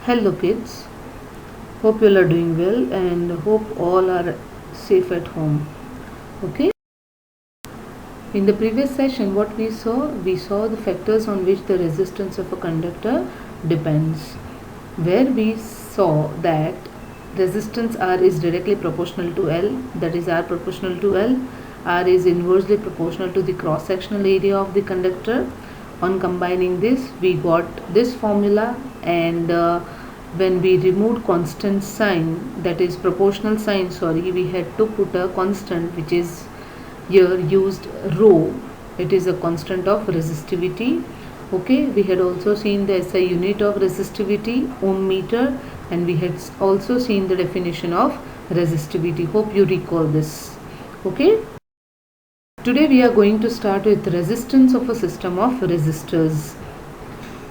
Hello kids, hope you all are doing well and hope all are safe at home. Okay, in the previous session what we saw the factors on which the resistance of a conductor depends, where we saw that resistance R is directly proportional to L, that is R proportional to L. R is inversely proportional to the cross sectional area of the conductor. On combining this we got this formula, and when we removed constant sign, that is proportional sign, we had to put a constant which is here used rho. It is a constant of resistivity. Okay, we had also seen the SI unit of resistivity, ohm meter, and we had also seen the definition of resistivity. Hope you recall this. Okay, today we are going to start with resistance of a system of resistors.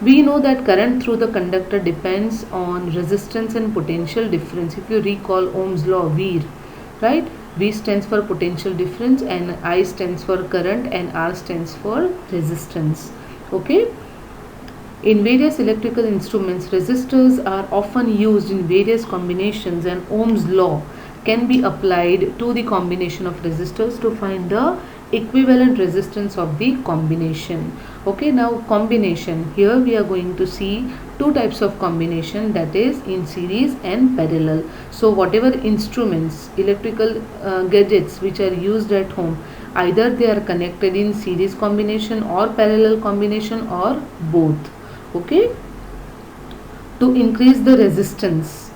We know that current through the conductor depends on resistance and potential difference. If you recall Ohm's law, V, right? V stands for potential difference and I stands for current and R stands for resistance. Okay. In various electrical instruments, resistors are often used in various combinations, and Ohm's law can be applied to the combination of resistors to find the equivalent resistance of the combination. Okay, now combination. Here we are going to see two types of combination, that is in series and parallel. So whatever instruments, electrical gadgets which are used at home, either they are connected in series combination or parallel combination or both. Okay, to increase the resistance,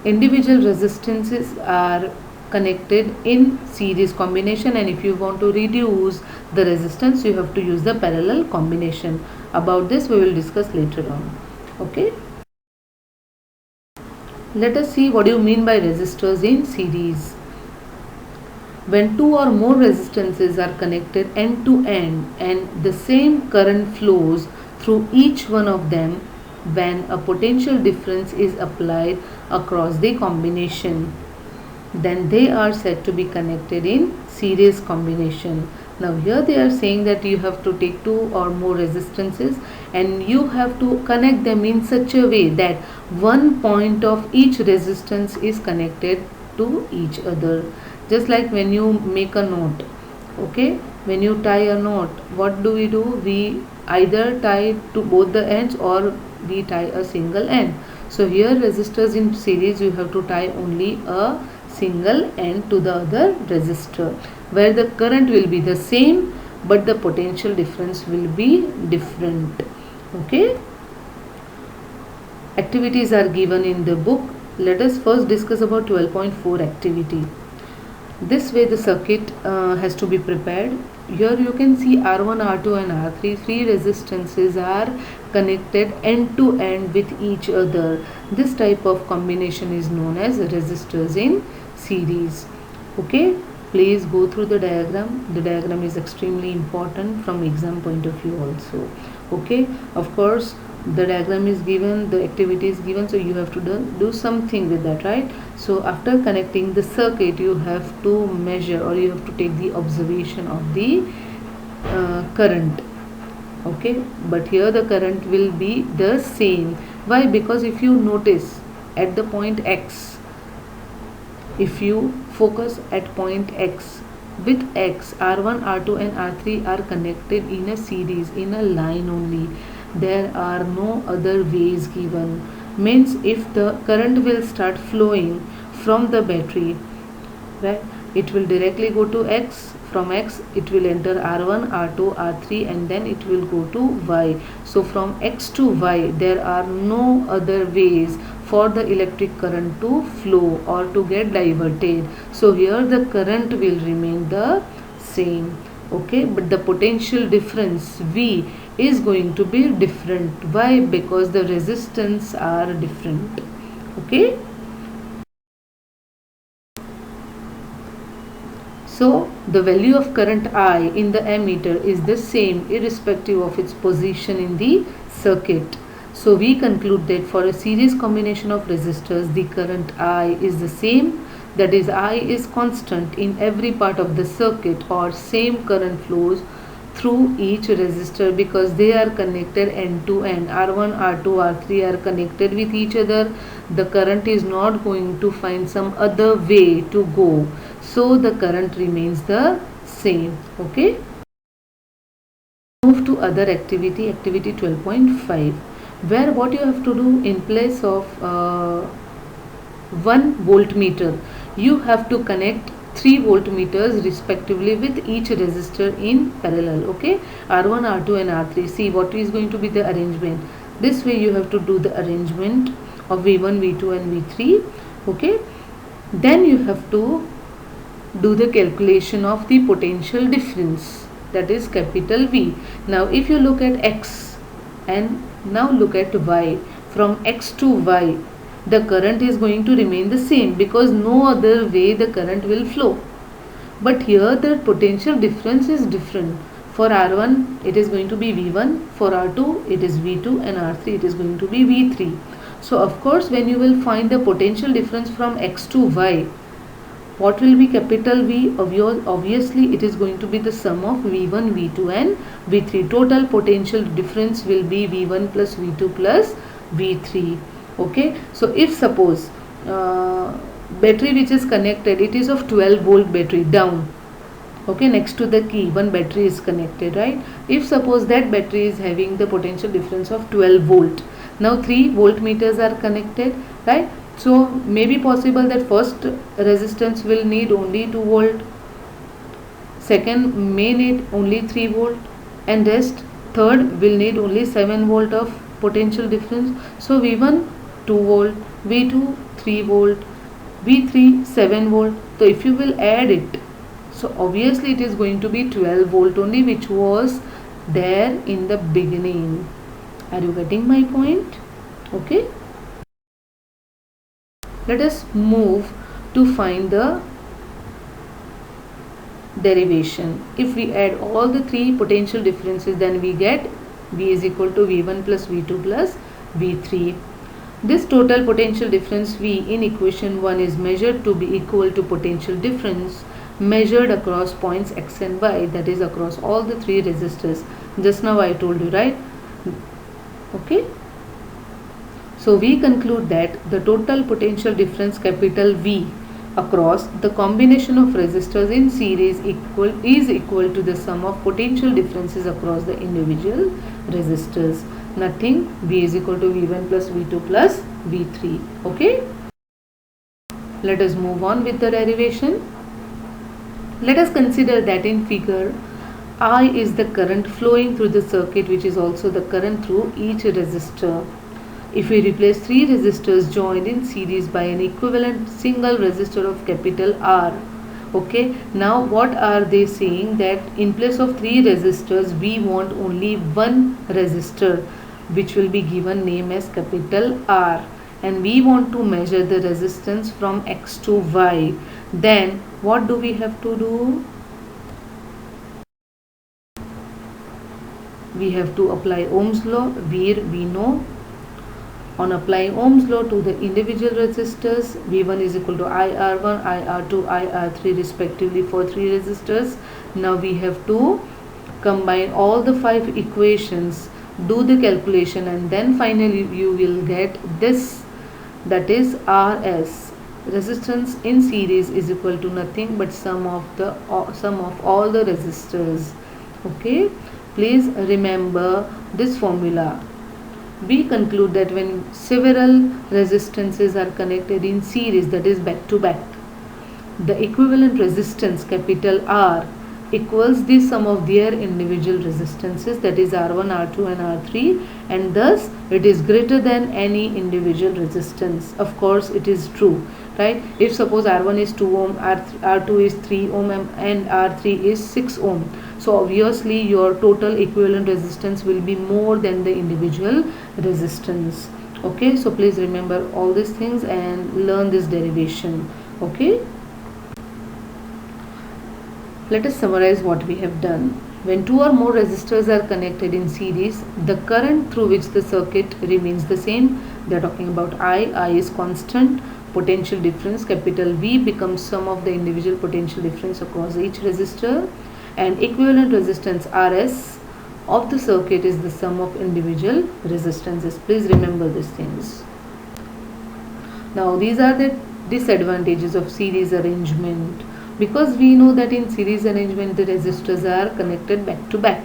individual resistances are connected in series combination, and if you want to reduce the resistance you have to use the parallel combination. About this we will discuss later on. Okay, let us see what do you mean by resistors in series. When two or more resistances are connected end to end and the same current flows through each one of them, when a potential difference is applied across the combination, then they are said to be connected in series combination. Now here they are saying that you have to take two or more resistances and you have to connect them in such a way that one point of each resistance is connected to each other. Just like when you make a knot, okay, when you tie a knot, what do? We either tie to both the ends or we tie a single end. So here resistors in series you have to tie only a single end to the other resistor, where the current will be the same but the potential difference will be different. Okay, activities are given in the book. Let us first discuss about 12.4 activity. This way the circuit has to be prepared. Here you can see R1, R2 and R3, three resistances are connected end to end with each other. This type of combination is known as resistors in series. Okay, please go through the diagram. The diagram is extremely important from exam point of view also. Okay, of course the diagram is given, the activity is given, so you have to do something with that, right? So after connecting the circuit you have to measure or you have to take the observation of the current. Okay, but here the current will be the same. Why? Because if you notice at the point X, if you focus at point X, with X, R1, R2 and R3 are connected in a series, in a line only. There are no other ways given. Means if the current will start flowing from the battery, right, it will directly go to X. From X it will enter R1, R2, R3 and then it will go to Y. So from X to Y there are no other ways for the electric current to flow or to get diverted. So here the current will remain the same. Okay, but the potential difference V is going to be different. Why? Because the resistance are different. Okay, so the value of current I in the ammeter is the same irrespective of its position in the circuit. So we conclude that for a series combination of resistors the current I is the same, that is I is constant in every part of the circuit, or same current flows through each resistor because they are connected end to end. R1, R2, R3 are connected with each other. The current is not going to find some other way to go, so the current remains the same. Okay, move to other activity, activity 12.5, where what you have to do, in place of 1 voltmeter, you have to connect 3 voltmeters respectively with each resistor in parallel. Okay, R1, R2 and R3. See what is going to be the arrangement. This way you have to do the arrangement of V1, V2 and V3. Okay, then you have to do the calculation of the potential difference, that is capital V. Now if you look at X and now look at Y, from X to Y the current is going to remain the same because no other way the current will flow. But here the potential difference is different. For R1 it is going to be V1, for R2 it is V2 and R3 it is going to be V3. So of course when you will find the potential difference from X to Y, what will be capital V? Obviously it is going to be the sum of V1, V2 and V3. Total potential difference will be V1 plus V2 plus V3. Okay, so if suppose battery which is connected, it is of 12 volt battery down. Okay, next to the key one battery is connected, right? If suppose that battery is having the potential difference of 12 volt, now 3 voltmeters are connected, right? So may be possible that first resistance will need only 2 volt, second may need only 3 volt and rest third will need only 7 volt of potential difference. So V1 2 volt, V2 3 volt, V3 7 volt. So if you will add it, so obviously it is going to be 12 volt only, which was there in the beginning. Are you getting my point? Okay, let us move to find the derivation. If we add all the three potential differences, then we get V is equal to V1 plus V2 plus V3. This total potential difference V in equation 1 is measured to be equal to potential difference measured across points X and Y, that is across all the three resistors. Just now I told you, right? Okay. So we conclude that the total potential difference capital V across the combination of resistors in series is equal to the sum of potential differences across the individual resistors. Nothing. V is equal to V1 plus V2 plus V3. Okay. Let us move on with the derivation. Let us consider that in figure I is the current flowing through the circuit, which is also the current through each resistor. If we replace three resistors joined in series by an equivalent single resistor of capital R, okay, now what are they saying? That in place of three resistors we want only one resistor, which will be given name as capital R, and we want to measure the resistance from X to Y. Then what do we have to do? We have to apply Ohm's law, where we know on applying Ohm's law to the individual resistors, V1 is equal to IR1, IR2, IR3 respectively for three resistors. Now we have to combine all the five equations, do the calculation, and then finally you will get this, that is RS. Resistance in series is equal to nothing but sum of all the resistors. Okay, please remember this formula. We conclude that when several resistances are connected in series, that is back to back, the equivalent resistance capital R equals the sum of their individual resistances, that is R1, R2 and R3, and thus it is greater than any individual resistance. Of course it is true, right? If suppose R1 is 2 ohm, R2 is 3 ohm and R3 is 6 ohm, so obviously your total equivalent resistance will be more than the individual resistance. Okay, so please remember all these things and learn this derivation. Okay, let us summarize what we have done. When two or more resistors are connected in series, the current through which the circuit remains the same. They are talking about I is constant. Potential difference capital V becomes sum of the individual potential difference across each resistor. and equivalent resistance Rs of the circuit is the sum of individual resistances. Please remember these things. Now these are the disadvantages of series arrangement, because we know that in series arrangement the resistors are connected back to back.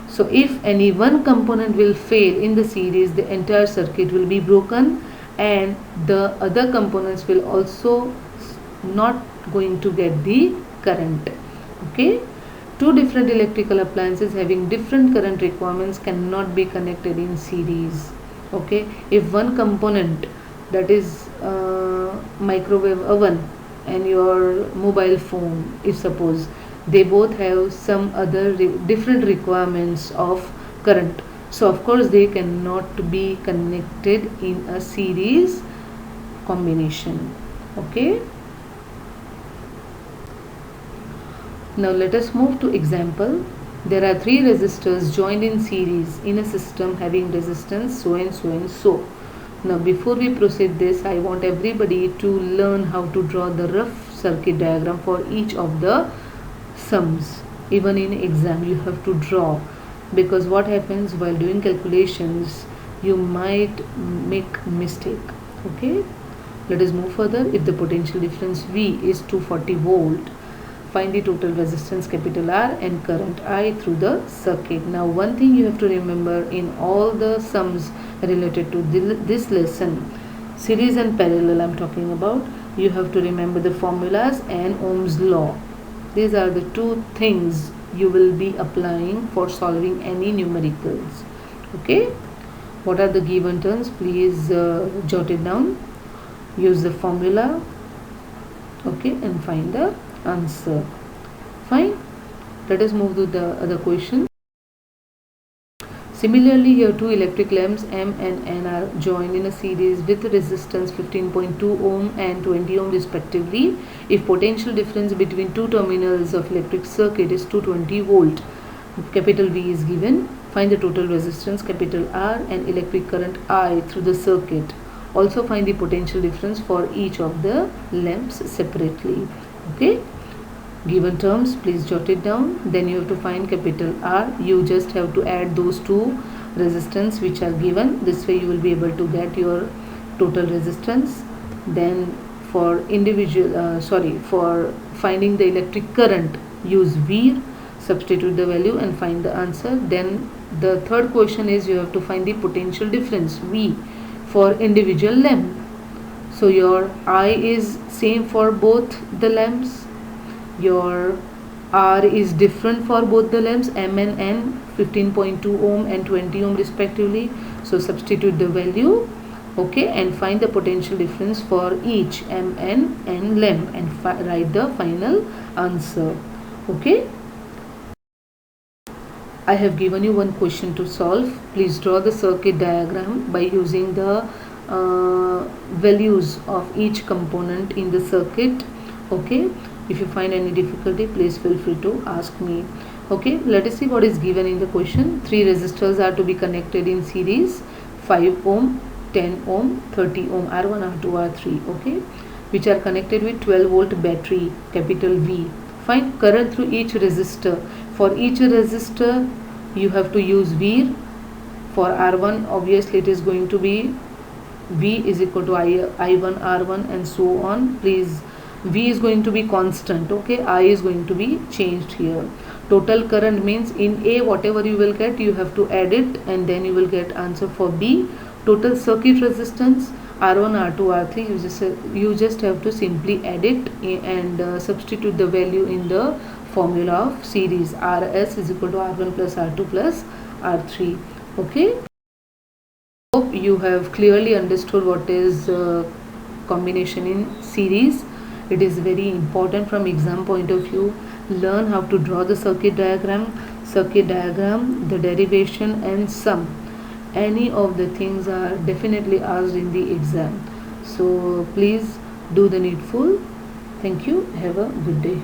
So if any one component will fail in the series, the entire circuit will be broken and the other components will also not going to get the current. Okay, two different electrical appliances having different current requirements cannot be connected in series. Okay, if one component, that is microwave oven and your mobile phone, if suppose they both have some other different requirements of current, so of course they cannot be connected in a series combination. Okay, now let us move to example. There are three resistors joined in series in a system having resistance so and so and so. Now before we proceed this, I want everybody to learn how to draw the rough circuit diagram for each of the sums. Even in exam you have to draw, because what happens while doing calculations, you might make mistake. Okay, let us move further. If the potential difference V is 240 volt, find the total resistance capital R and current I through the circuit. Now one thing you have to remember in all the sums related to this lesson, series and parallel I'm talking about, you have to remember the formulas and Ohm's law. These are the two things you will be applying for solving any numericals. Okay, what are the given terms? Please jot it down, use the formula, okay, and find the answer. Fine, let us move to the other question. Similarly, here two electric lamps M and N are joined in a series with resistance 15.2 ohm and 20 ohm respectively. If potential difference between two terminals of electric circuit is 220 volt, capital V is given. Find the total resistance capital R and electric current I through the circuit. Also find the potential difference for each of the lamps separately. Okay, given terms, please jot it down. Then you have to find capital R. You just have to add those two resistance which are given. This way you will be able to get your total resistance. Then for individual for finding the electric current, use V, substitute the value and find the answer. Then the third question is you have to find the potential difference V for individual lamp. So your I is same for both the lamps, your R is different for both the lamps, M and N, 15.2 ohm and 20 ohm respectively. So substitute the value, okay, and find the potential difference for each M, N and lamp and write the final answer. Okay, I have given you one question to solve. Please draw the circuit diagram by using the values of each component in the circuit. Okay, if you find any difficulty, please feel free to ask me. Okay, let us see what is given in the question. Three resistors are to be connected in series, 5 ohm, 10 ohm, 30 ohm, R1, R2, R3, okay, which are connected with 12 volt battery, capital V. Find current through each resistor. For each resistor you have to use V. For R1 obviously it is going to be V is equal to I1 R1 and so on. Please, V is going to be constant, okay, I is going to be changed here. Total current means in A whatever you will get, you have to add it and then you will get answer for B. Total circuit resistance R1, R2, R3, you just have to simply add it and substitute the value in the formula of series. Rs is equal to R1 plus R2 plus R3. Okay, hope you have clearly understood what is combination in series. It is very important from exam point of view. Learn how to draw the circuit diagram, the derivation and sum. Any of the things are definitely asked in the exam. So please do the needful. Thank you. Have a good day.